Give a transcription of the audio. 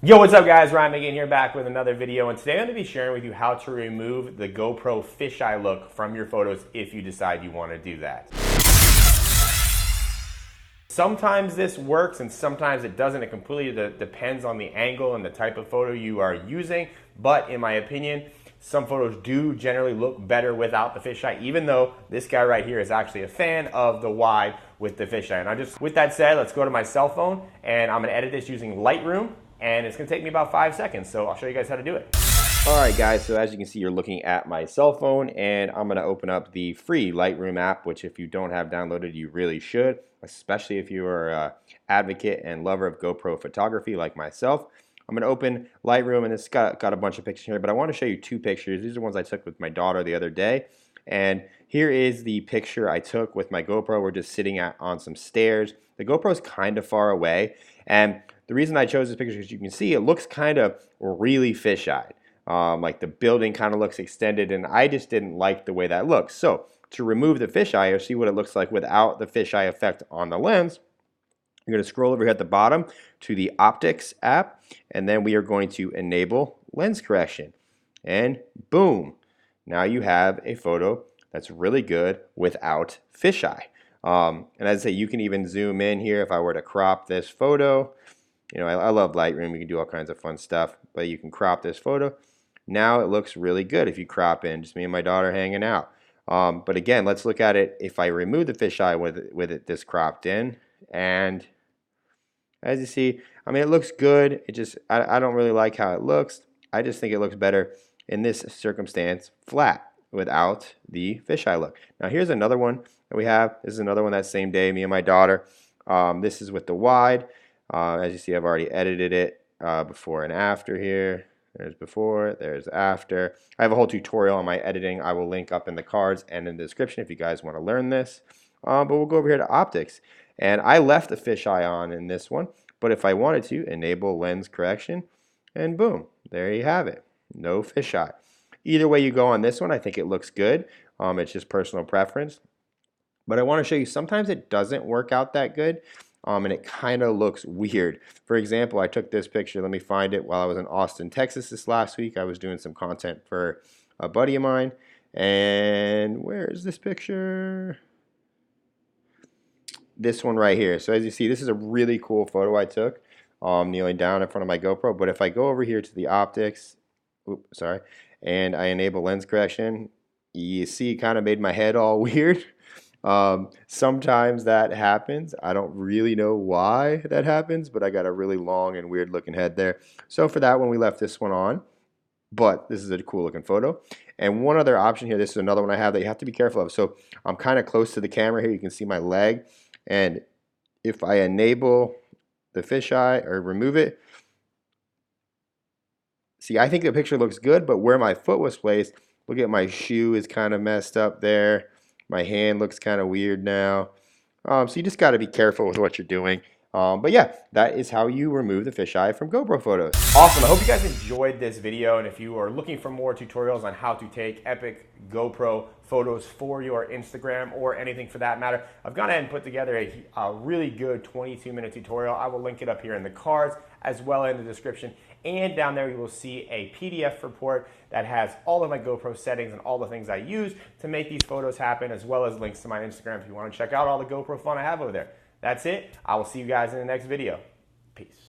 Yo, what's up guys? Ryan again here, back with another video, and today I'm going to be sharing with you how to remove the GoPro fisheye look from your photos if you decide you want to do that. Sometimes this works and sometimes it doesn't. It completely depends on the angle and the type of photo you are using, but in my opinion, some photos do generally look better without the fisheye, even though this guy right here is actually a fan of the wide with the fisheye. And with that said, let's go to my cell phone and I'm going to edit this using Lightroom. And it's going to take me about 5 seconds, so I'll show you guys how to do it. All right, guys, so as you can see, you're looking at my cell phone, and I'm going to open up the free Lightroom app, which if you don't have downloaded, you really should, especially if you are an advocate and lover of GoPro photography like myself. I'm going to open Lightroom, and it's got a bunch of pictures here, but I want to show you 2 pictures. These are ones I took with my daughter the other day, and here is the picture I took with my GoPro. We're just sitting on some stairs. The GoPro is kind of far away, and the reason I chose this picture is you can see it looks kind of really fisheye. Like the building kind of looks extended, and I just didn't like the way that looks. So to remove the fisheye or see what it looks like without the fisheye effect on the lens, you're going to scroll over here at the bottom to the Optics app, and then we are going to enable lens correction. And boom, now you have a photo that's really good without fisheye. And as I say, you can even zoom in here if I were to crop this photo. You know, I love Lightroom. You can do all kinds of fun stuff, but you can crop this photo. Now it looks really good if you crop in just me and my daughter hanging out. But again, let's look at it if I remove the fisheye with it this cropped in. And as you see, I mean, it looks good. It just, I don't really like how it looks. I just think it looks better in this circumstance flat without the fisheye look. Now here's another one that we have. This is another one that same day, me and my daughter. This is with the wide. As you see, I've already edited it before and after here. There's before, there's after. I have a whole tutorial on my editing. I will link up in the cards and in the description if you guys want to learn this. But we'll go over here to optics. And I left the fisheye on in this one. But if I wanted to, enable lens correction. And boom, there you have it. No fisheye. Either way you go on this one, I think it looks good. It's just personal preference. But I want to show you sometimes it doesn't work out that good. And it kind of looks weird. For example, I took this picture, let me find it, while I was in Austin, Texas this last week. I was doing some content for a buddy of mine. And where is this picture? This one right here. So as you see, this is a really cool photo I took, kneeling down in front of my GoPro. But if I go over here to the optics, and I enable lens correction, you see it kind of made my head all weird. Sometimes that happens. I don't really know why that happens, but I got a really long and weird looking head there. So for that one, we left this one on, but this is a cool looking photo. And one other option here, this is another one I have that you have to be careful of. So I'm kind of close to the camera here. You can see my leg. And if I enable the fisheye or remove it, see, I think the picture looks good, but where my foot was placed, look at my shoe is kind of messed up there. My hand looks kind of weird now. So you just got to be careful with what you're doing. But yeah, that is how you remove the fisheye from GoPro photos. Awesome. I hope you guys enjoyed this video. And if you are looking for more tutorials on how to take epic GoPro photos for your Instagram or anything for that matter, I've gone ahead and put together a really good 22-minute tutorial. I will link it up here in the cards as well in the description. And down there you will see a PDF report that has all of my GoPro settings and all the things I use to make these photos happen, as well as links to my Instagram if you want to check out all the GoPro fun I have over there. That's it. I will see you guys in the next video. Peace.